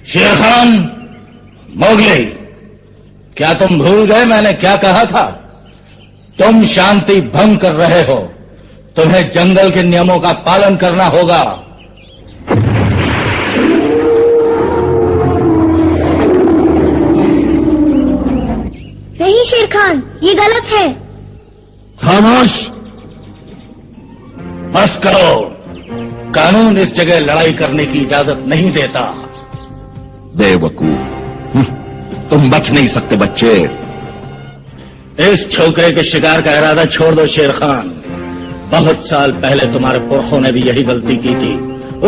शेर खान, मोगली, क्या तुम भूल गए मैंने क्या कहा था? तुम शांति भंग कर रहे हो, तुम्हें जंगल के नियमों का पालन करना होगा। नहीं शेर खान, ये गलत है। खामोश, बस करो। कानून इस जगह लड़ाई करने की इजाजत नहीं देता। बेवकूफ, तुम बच नहीं सकते बच्चे। इस छोकरे के शिकार का इरादा छोड़ दो शेर खान। बहुत साल पहले तुम्हारे पुरखों ने भी यही गलती की थी,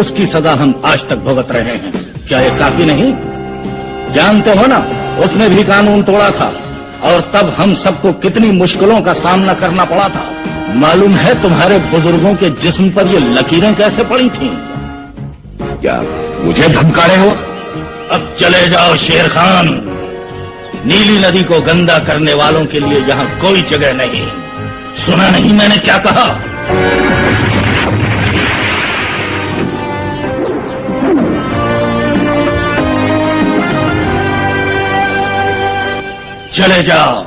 उसकी सजा हम आज तक भुगत रहे हैं। क्या ये काफी नहीं? जानते हो ना, उसने भी कानून तोड़ा था और तब हम सबको कितनी मुश्किलों का सामना करना पड़ा था। मालूम है तुम्हारे बुजुर्गों के जिस्म पर ये लकीरें कैसे पड़ी थीं? क्या मुझे धमका रहे हो? अब चले जाओ शेर खान। नीली नदी को गंदा करने वालों के लिए यहाँ कोई जगह नहीं। सुना नहीं मैंने क्या कहा? चले जाओ।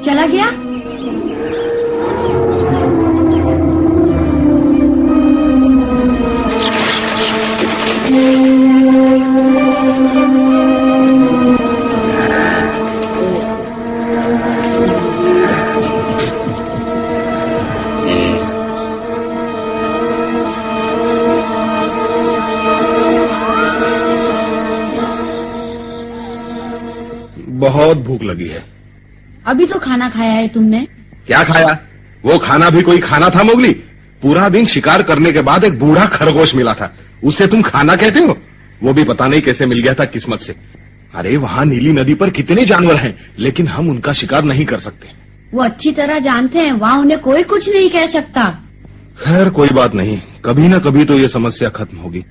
चला गया? बहुत भूख लगी है। अभी तो खाना खाया है तुमने। क्या खाया? वो खाना भी कोई खाना था मोगली? पूरा दिन शिकार करने के बाद एक बूढ़ा खरगोश मिला था, उसे तुम खाना कहते हो? वो भी पता नहीं कैसे मिल गया था किस्मत से। अरे वहाँ नीली नदी पर कितने जानवर हैं, लेकिन हम उनका शिकार नहीं कर सकते। वो अच्छी तरह जानते हैं, वहाँ उन्हें कोई कुछ नहीं कह सकता। खैर कोई बात नहीं, कभी न कभी तो ये समस्या खत्म होगी।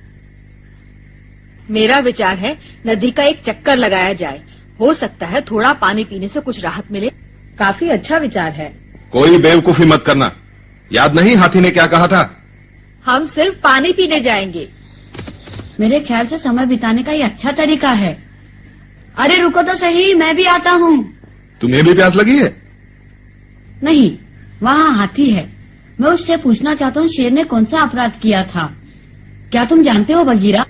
मेरा विचार है नदी का एक चक्कर लगाया जाए, हो सकता है थोड़ा पानी पीने से कुछ राहत मिले। काफी अच्छा विचार है। कोई बेवकूफी मत करना। याद नहीं हाथी ने क्या कहा था? हम सिर्फ पानी पीने जाएंगे। मेरे ख्याल से समय बिताने का ये अच्छा तरीका है। अरे रुको तो सही, मैं भी आता हूँ। तुम्हें भी प्यास लगी है? नहीं, वहाँ हाथी है। मैं उससे पूछना चाहता हूँ शेर ने कौन सा अपराध किया था। क्या तुम जानते हो बगीरा?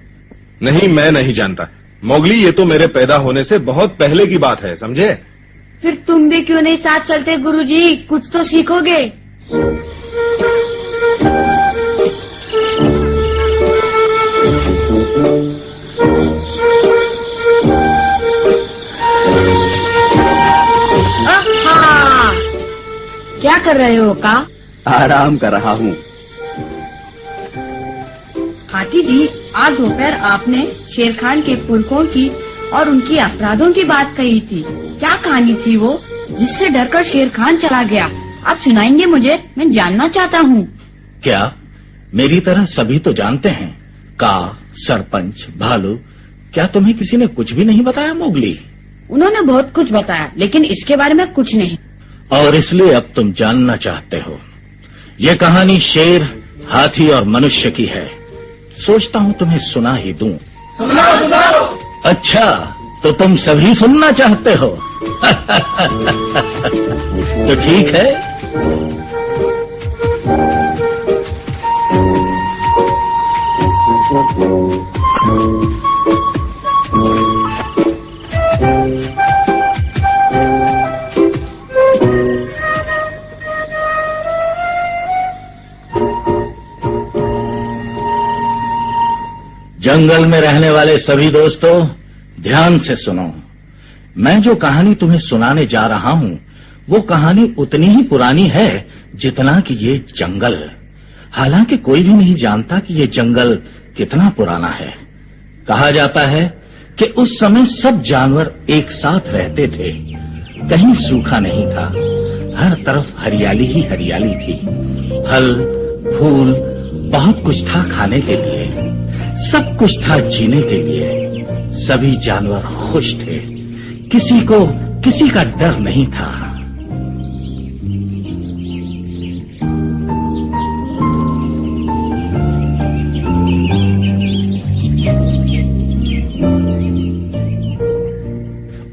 नहीं, मैं नहीं जानता मोगली। ये तो मेरे पैदा होने से बहुत पहले की बात है, समझे? फिर तुम भी क्यों नहीं साथ चलते गुरुजी, कुछ तो सीखोगे। क्या कर रहे हो का? आराम कर रहा हूँ। हाथी जी, आज दोपहर आपने शेर खान के पुरखों की और उनकी अपराधों की बात कही थी। क्या कहानी थी वो, जिससे डरकर शेर खान चला गया? आप सुनाएंगे मुझे, मैं जानना चाहता हूँ। क्या मेरी तरह सभी तो जानते हैं? का, सरपंच, भालू, क्या तुम्हें किसी ने कुछ भी नहीं बताया मोगली? उन्होंने बहुत कुछ बताया, लेकिन इसके बारे में कुछ नहीं। और इसलिए अब तुम जानना चाहते हो। ये कहानी शेर, हाथी और मनुष्य की है। सोचता हूँ तुम्हें सुना ही दूं। सुनाओ। अच्छा, तो तुम सभी सुनना चाहते हो? तो ठीक है। जंगल में रहने वाले सभी दोस्तों, ध्यान से सुनो। मैं जो कहानी तुम्हें सुनाने जा रहा हूं, वो कहानी उतनी ही पुरानी है जितना कि ये जंगल। हालांकि कोई भी नहीं जानता कि ये जंगल कितना पुराना है। कहा जाता है कि उस समय सब जानवर एक साथ रहते थे। कहीं सूखा नहीं था, हर तरफ हरियाली ही हरियाली थी। फल, फूल बहुत कुछ था खाने के लिए, सब कुछ था जीने के लिए। सभी जानवर खुश थे, किसी को किसी का डर नहीं था।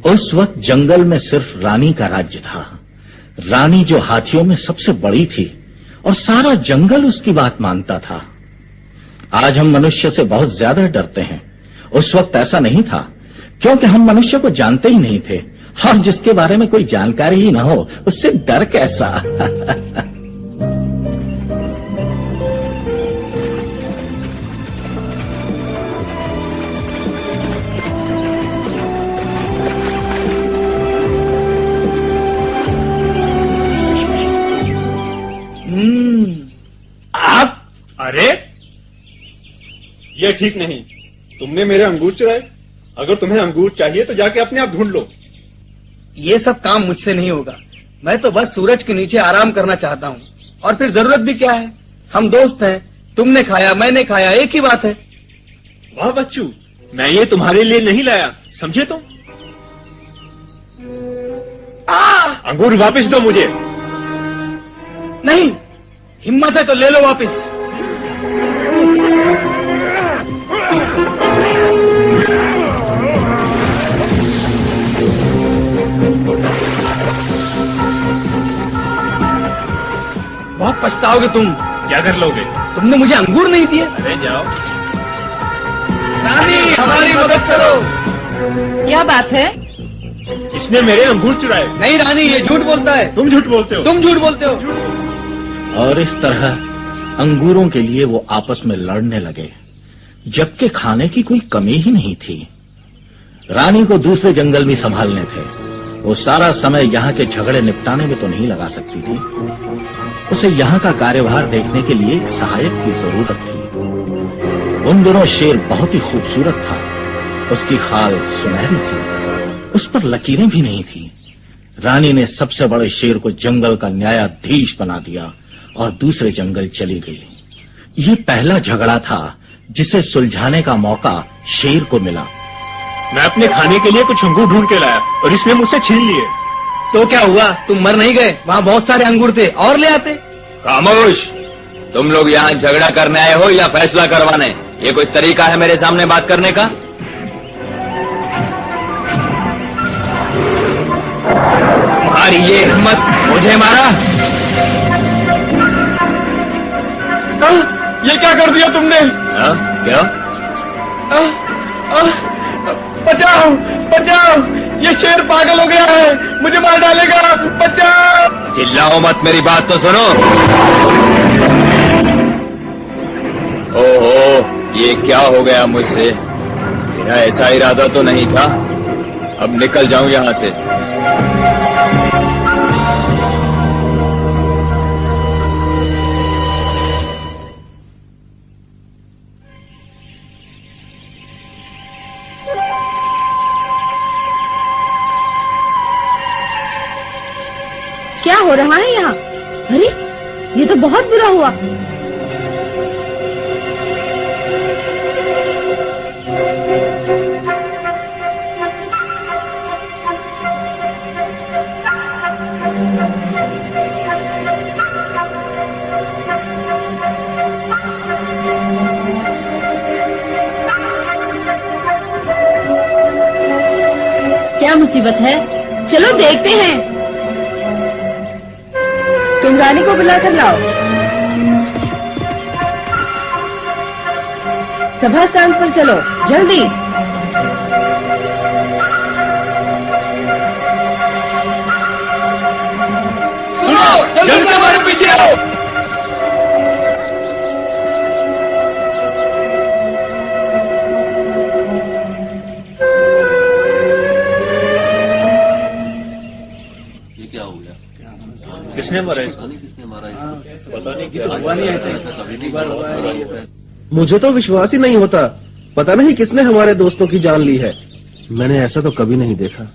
उस वक्त जंगल में सिर्फ रानी का राज्य था। रानी जो हाथियों में सबसे बड़ी थी और सारा जंगल उसकी बात मानता था। आज हम मनुष्य से बहुत ज्यादा डरते हैं, उस वक्त ऐसा नहीं था, क्योंकि हम मनुष्य को जानते ही नहीं थे, और जिसके बारे में कोई जानकारी ही न हो उससे डर कैसा। आप? अरे ये ठीक नहीं, तुमने मेरे अंगूर चुराए। अगर तुम्हें अंगूर चाहिए तो जाके अपने आप ढूंढ लो। ये सब काम मुझसे नहीं होगा। मैं तो बस सूरज के नीचे आराम करना चाहता हूँ, और फिर जरूरत भी क्या है, हम दोस्त हैं। तुमने खाया मैंने खाया, एक ही बात है। वाह बच्चू, मैं ये तुम्हारे लिए नहीं लाया, समझे तुम? अंगूर वापस दो मुझे। नहीं, हिम्मत है तो ले लो वापस। बहुत पछताओगे तुम। क्या कर लोगे? तुमने मुझे अंगूर नहीं दिए। अरे जाओ। रानी, हमारी मदद करो। क्या बात है? किसने मेरे अंगूर चुराए? नहीं रानी, ये झूठ बोलता है। तुम झूठ बोलते हो। तुम झूठ बोलते हो। और इस तरह अंगूरों के लिए वो आपस में लड़ने लगे, जबकि खाने की कोई कमी ही नहीं थी। रानी को दूसरे जंगल भी संभालने थे, वो सारा समय यहाँ के झगड़े निपटाने में तो नहीं लगा सकती थी। उसे यहाँ का कार्यभार देखने के लिए एक सहायक की जरूरत थी। उन दिनों शेर बहुत ही खूबसूरत था, उसकी खाल सुनहरी थी, उस पर लकीरें भी नहीं थी। रानी ने सबसे बड़े शेर को जंगल का न्यायाधीश बना दिया और दूसरे जंगल चली गई। ये पहला झगड़ा था जिसे सुलझाने का मौका शेर को मिला। मैं अपने खाने के लिए कुछ अंगूर ढूंढ के लाया और इसने मुझसे छीन लिए। तो क्या हुआ, तुम मर नहीं गए? वहाँ बहुत सारे अंगूर थे, और ले आते। खामोश! तुम लोग यहाँ झगड़ा करने आए हो या फैसला करवाने? ये कोई तरीका है मेरे सामने बात करने का? तुम्हारी ये हिम्मत मुझे मारा? ये क्या कर दिया तुमने? क्या? बचाओ बचाओ, ये शेर पागल हो गया है, मुझे मार डालेगा, बचाओ। चिल्लाओ मत, मेरी बात तो सुनो। ओहो, ये क्या हो गया मुझसे? मेरा ऐसा इरादा तो नहीं था। अब निकल जाऊं यहाँ से। क्या हो रहा है यहाँ? अरे ये तो बहुत बुरा हुआ। क्या मुसीबत है? चलो देखते हैं। तुम रानी को बुला कर लाओ। सभा स्थान पर चलो, जल्दी। सुनो, जल्दी से हमारे पीछे आओ। किसने मारा इसको? पता नहीं, मुझे तो विश्वास ही नहीं होता। पता नहीं किसने हमारे दोस्तों की जान ली है। मैंने ऐसा तो कभी नहीं देखा।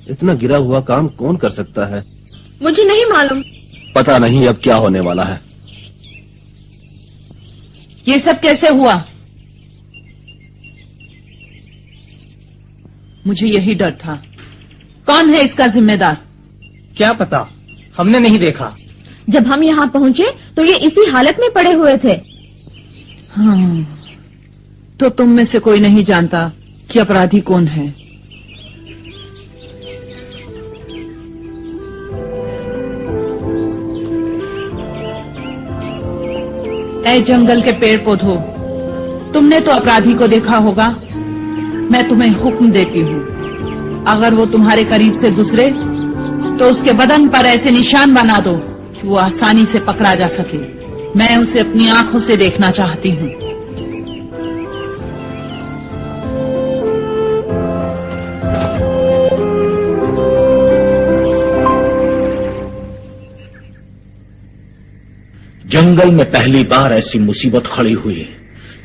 इतना गिरा हुआ काम कौन कर सकता है? मुझे नहीं मालूम। पता नहीं अब क्या होने वाला है। ये सब कैसे हुआ? मुझे यही डर था। कौन है इसका जिम्मेदार? क्या पता, हमने नहीं देखा। जब हम यहाँ पहुँचे तो ये इसी हालत में पड़े हुए थे। हाँ, तो तुम में से कोई नहीं जानता कि अपराधी कौन है। ऐ जंगल के पेड़ पौधों, तुमने तो अपराधी को देखा होगा। मैं तुम्हें हुक्म देती हूँ, अगर वो तुम्हारे करीब से गुजरे तो उसके बदन पर ऐसे निशान बना दो कि वो आसानी से पकड़ा जा सके। मैं उसे अपनी आंखों से देखना चाहती हूँ। जंगल में पहली बार ऐसी मुसीबत खड़ी हुई।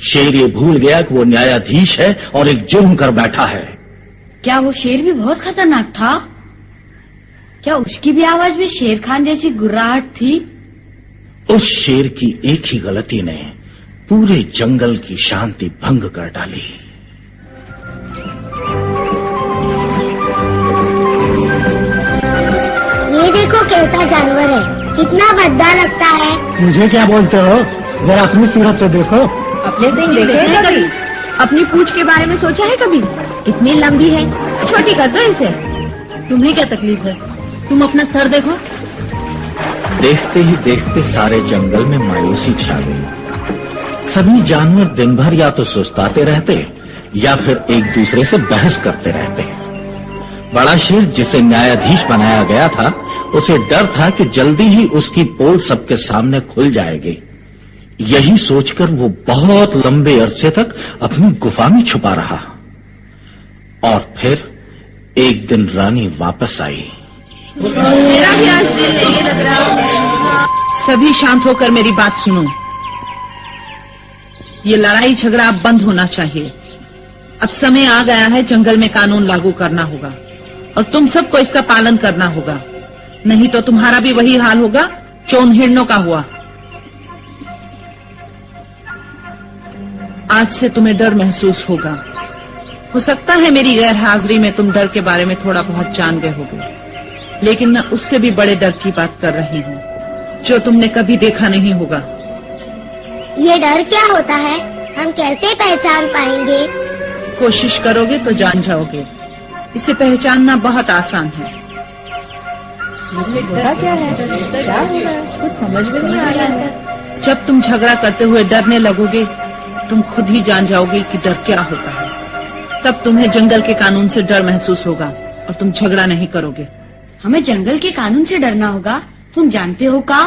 शेर ये भूल गया कि वो न्यायाधीश है और एक जुर्म कर बैठा है। क्या वो शेर भी बहुत खतरनाक था? क्या उसकी भी आवाज में शेर खान जैसी गुर्राहट थी? उस शेर की एक ही गलती ने पूरे जंगल की शांति भंग कर डाली। ये देखो कैसा जानवर है, कितना भद्दा लगता है। मुझे क्या बोलते हो? जरा अपनी सूरत तो देखो। अपने से देखे है कभी? अपनी पूंछ के बारे में सोचा है कभी? कितनी लंबी है, छोटी कर दो इसे। तुम्हें क्या तकलीफ है? तुम अपना सर देखो। देखते ही देखते सारे जंगल में मायूसी छा गई। सभी जानवर दिन भर या तो सुस्ताते रहते या फिर एक दूसरे से बहस करते रहते। बड़ा शेर जिसे न्यायाधीश बनाया गया था, उसे डर था कि जल्दी ही उसकी पोल सबके सामने खुल जाएगी। यही सोचकर वो बहुत लंबे अरसे तक अपनी गुफा में छुपा रहा। और फिर एक दिन रानी वापस आई। मेरा भी आज दिल नहीं लग रहा। सभी शांत होकर मेरी बात सुनो। ये लड़ाई झगड़ा अब बंद होना चाहिए। अब समय आ गया है, जंगल में कानून लागू करना होगा और तुम सबको इसका पालन करना होगा, नहीं तो तुम्हारा भी वही हाल होगा जो उन हिरणों का हुआ। आज से तुम्हें डर महसूस होगा। हो सकता है मेरी गैर हाजिरी में तुम डर के बारे में थोड़ा बहुत जान गए होगे, लेकिन मैं उससे भी बड़े डर की बात कर रही हूँ जो तुमने कभी देखा नहीं होगा। ये डर क्या होता है? हम कैसे पहचान पाएंगे? कोशिश करोगे तो जान जाओगे। इसे पहचानना बहुत आसान है। क्या है? क्या होगा? कुछ समझ में नहीं आ रहा है। जब तुम झगड़ा करते हुए डरने लगोगे, तुम खुद ही जान जाओगे कि डर क्या होता है। तब तुम्हें जंगल के कानून से डर महसूस होगा और तुम झगड़ा नहीं करोगे। हमें जंगल के कानून से डरना होगा, तुम जानते हो का?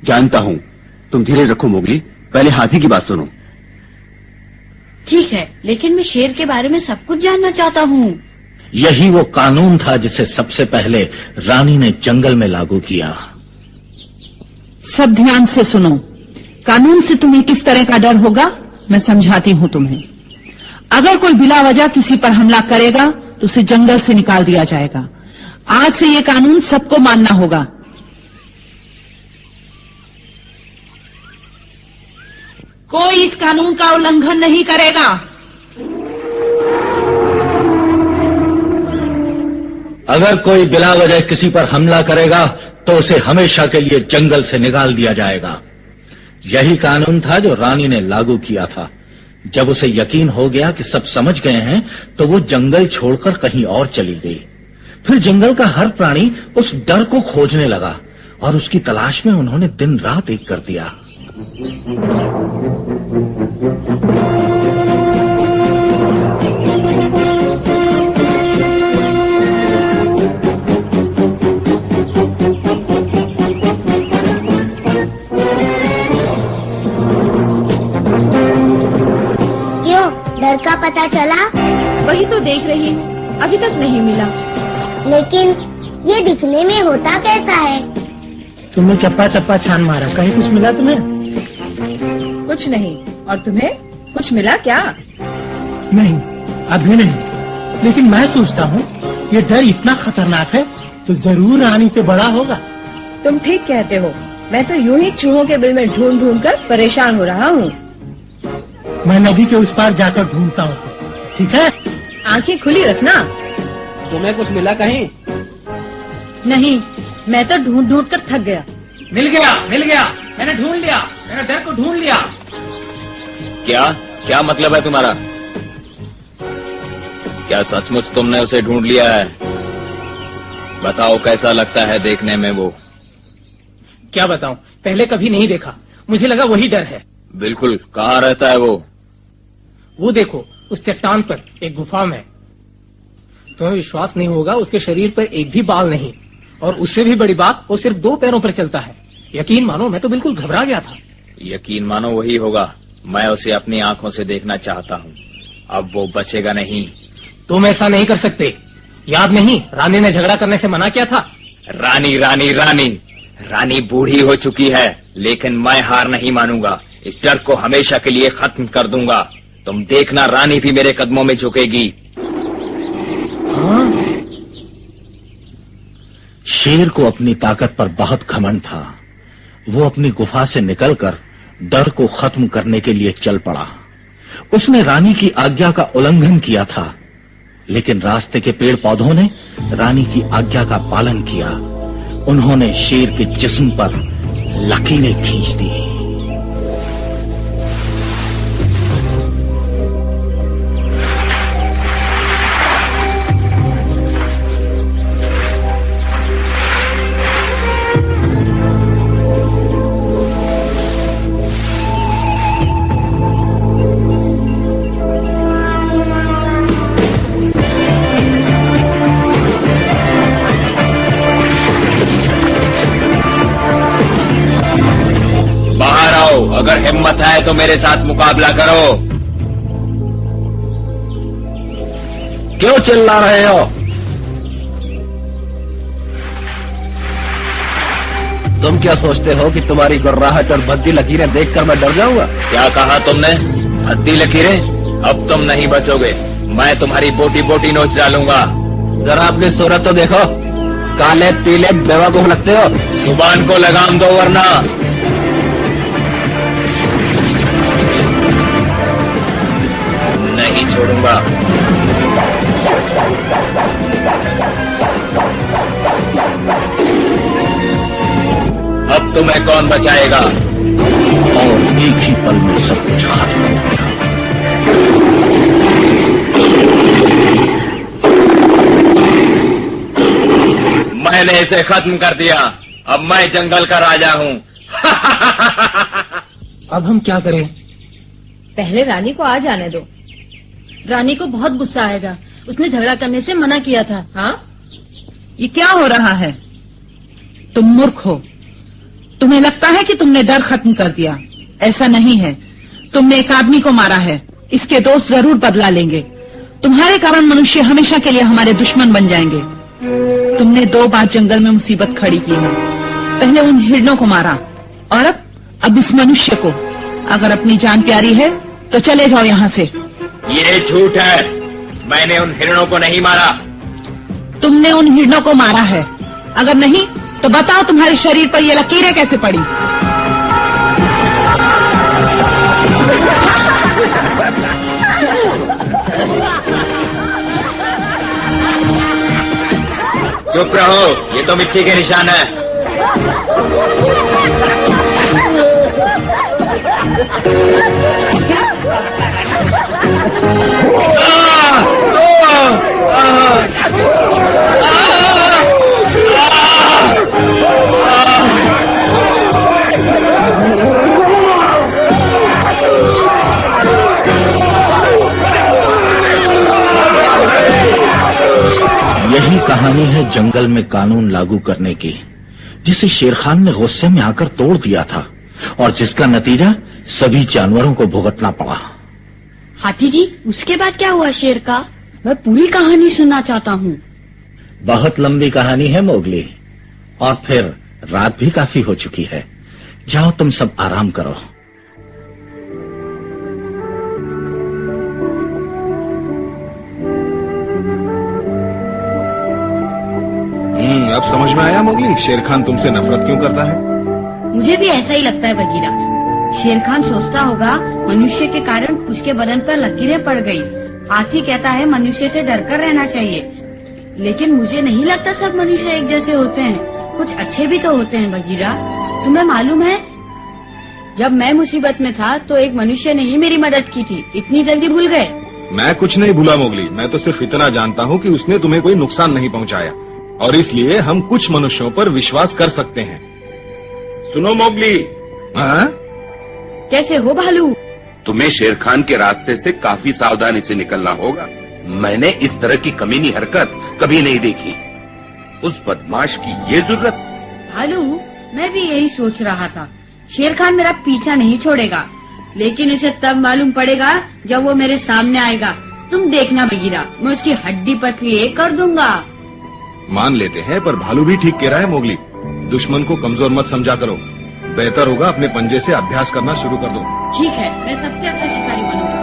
जानता हूँ। तुम धीरे रखो मोगली, पहले हाथी की बात सुनो। ठीक है, लेकिन मैं शेर के बारे में सब कुछ जानना चाहता हूँ। यही वो कानून था जिसे सबसे पहले रानी ने जंगल में लागू किया। सब ध्यान से सुनो। कानून से तुम्हें किस तरह का डर होगा, मैं समझाती हूँ तुम्हें। अगर कोई बिला वजह किसी पर हमला करेगा तो उसे जंगल से निकाल दिया जाएगा। आज से ये कानून सबको मानना होगा। कोई इस कानून का उल्लंघन नहीं करेगा। अगर कोई बिला वजह किसी पर हमला करेगा तो उसे हमेशा के लिए जंगल से निकाल दिया जाएगा। यही कानून था जो रानी ने लागू किया था। जब उसे यकीन हो गया कि सब समझ गए हैं तो वो जंगल छोड़कर कहीं और चली गई। फिर जंगल का हर प्राणी उस डर को खोजने लगा और उसकी तलाश में उन्होंने दिन रात एक कर दिया। क्यों, डर का पता चला? वही तो देख रही हूँ, अभी तक नहीं मिला। लेकिन ये दिखने में होता कैसा है? तुमने चप्पा चप्पा छान मारा, कहीं कुछ मिला तुम्हें? कुछ नहीं। और तुम्हें कुछ मिला क्या? नहीं, अभी नहीं। लेकिन मैं सोचता हूँ ये डर इतना खतरनाक है तो जरूर रानी से बड़ा होगा। तुम ठीक कहते हो। मैं तो यूं ही चूहों के बिल में ढूंढ ढूंढ कर परेशान हो रहा हूँ। मैं नदी के उस पार जाकर ढूंढता हूँ उसे, ठीक है? आंखें खुली रखना। तुम्हें कुछ मिला कहीं? नहीं, मैं तो ढूंढ ढूंढ कर थक गया। मिल गया, मैंने ढूंढ लिया, मैंने डर को ढूंढ लिया। क्या क्या मतलब है तुम्हारा? क्या सचमुच तुमने उसे ढूंढ लिया है? बताओ कैसा लगता है देखने में वो? क्या बताऊं, पहले कभी नहीं देखा, मुझे लगा वही डर है। बिल्कुल, कहाँ रहता है वो? वो देखो, उस चट्टान पर एक गुफा में। तुम्हें विश्वास नहीं होगा, उसके शरीर पर एक भी बाल नहीं, और उससे भी बड़ी बात, वो सिर्फ 2 पैरों पर चलता है। यकीन मानो, मैं तो बिल्कुल घबरा गया था। यकीन मानो वही होगा। मैं उसे अपनी आंखों से देखना चाहता हूँ। अब वो बचेगा नहीं। तुम ऐसा नहीं कर सकते। याद नहीं, रानी ने झगड़ा करने से मना किया था। रानी रानी रानी रानी बूढ़ी हो चुकी है, लेकिन मैं हार नहीं मानूंगा। इस डर को हमेशा के लिए खत्म कर दूंगा। तुम देखना, रानी भी मेरे कदमों में झुकेगी। हाँ? शेर को अपनी ताकत पर बहुत घमंड था। वो अपनी गुफा से निकलकर डर को खत्म करने के लिए चल पड़ा। उसने रानी की आज्ञा का उल्लंघन किया था, लेकिन रास्ते के पेड़ पौधों ने रानी की आज्ञा का पालन किया। उन्होंने शेर के जिस्म पर लकीरें खींच दी। अगर हिम्मत है तो मेरे साथ मुकाबला करो। क्यों चिल्ला रहे हो? तुम क्या सोचते हो कि तुम्हारी गुर्राहट और भद्दी लकीरें देखकर मैं डर जाऊंगा? क्या कहा तुमने? भद्दी लकीरें? अब तुम नहीं बचोगे। मैं तुम्हारी बोटी बोटी नोच डालूंगा। जरा अपनी सूरत तो देखो, काले पीले बेवकूफ लगते हो। जुबान को लगाम दो वरना। नहीं छोड़ूंगा। अब तुम्हें कौन बचाएगा? और एक ही पल में सब कुछ खत्म हो गया। मैंने इसे खत्म कर दिया। अब मैं जंगल का राजा हूँ। अब हम क्या करें? पहले रानी को आ जाने दो। रानी को बहुत गुस्सा आएगा। उसने झगड़ा करने से मना किया था। हाँ? ये क्या हो रहा है? तुम मूर्ख हो। तुम्हें लगता है कि तुमने डर खत्म कर दिया। ऐसा नहीं है। तुमने एक आदमी को मारा है। इसके दोस्त जरूर बदला लेंगे। तुम्हारे कारण मनुष्य हमेशा के लिए हमारे दुश्मन बन जाएंगे। तुमने 2 बार जंगल में मुसीबत खड़ी की है। पहले उन हिरणों को मारा और अब इस मनुष्य को। अगर अपनी जान प्यारी है तो चले जाओ यहाँ से। ये झूठ है। मैंने उन हिरणों को नहीं मारा। तुमने उन हिरणों को मारा है। अगर नहीं तो बताओ तुम्हारे शरीर पर ये लकीरें कैसे पड़ी? चुप रहो, ये तो मिट्टी के निशान है। यही कहानी है जंगल में कानून लागू करने की, जिसे शेर खान ने गुस्से में आकर तोड़ दिया था और जिसका नतीजा सभी जानवरों को भुगतना पड़ा। हाथी जी, उसके बाद क्या हुआ शेर का? मैं पूरी कहानी सुनना चाहता हूँ। बहुत लंबी कहानी है मोगली, और फिर रात भी काफी हो चुकी है। जाओ तुम सब आराम करो। अब समझ में आया मोगली, शेर खान तुमसे नफरत क्यों करता है? मुझे भी ऐसा ही लगता है बगीरा। शेर खान सोचता होगा मनुष्य के कारण उसके बदन पर लकीरें पड़ गई। हाथी कहता है मनुष्य से डरकर रहना चाहिए, लेकिन मुझे नहीं लगता सब मनुष्य एक जैसे होते हैं। कुछ अच्छे भी तो होते हैं बगीरा। तुम्हें मालूम है, जब मैं मुसीबत में था तो एक मनुष्य ने ही मेरी मदद की थी। इतनी जल्दी भूल गए? मैं कुछ नहीं भूला मोगली। मैं तो सिर्फ इतना जानता हूँ कि उसने तुम्हें कोई नुकसान नहीं पहुँचाया, और इसलिए हम कुछ मनुष्यों पर विश्वास कर सकते हैं। सुनो मोगली। हाँ? कैसे हो भालू? तुम्हें शेर खान के रास्ते से काफी सावधानी से निकलना होगा। मैंने इस तरह की कमीनी हरकत कभी नहीं देखी। उस बदमाश की ये जरूरत। भालू, मैं भी यही सोच रहा था। शेर खान मेरा पीछा नहीं छोड़ेगा, लेकिन उसे तब मालूम पड़ेगा जब वो मेरे सामने आएगा। तुम देखना बगीरा, मैं उसकी हड्डी पसली एक कर दूंगा। मान लेते हैं, पर भालू भी ठीक कह रहा है मोगली। दुश्मन को कमजोर मत समझा करो। बेहतर होगा अपने पंजे से अभ्यास करना शुरू कर दो। ठीक है, मैं सबसे अच्छा शिकारी बनूंगा।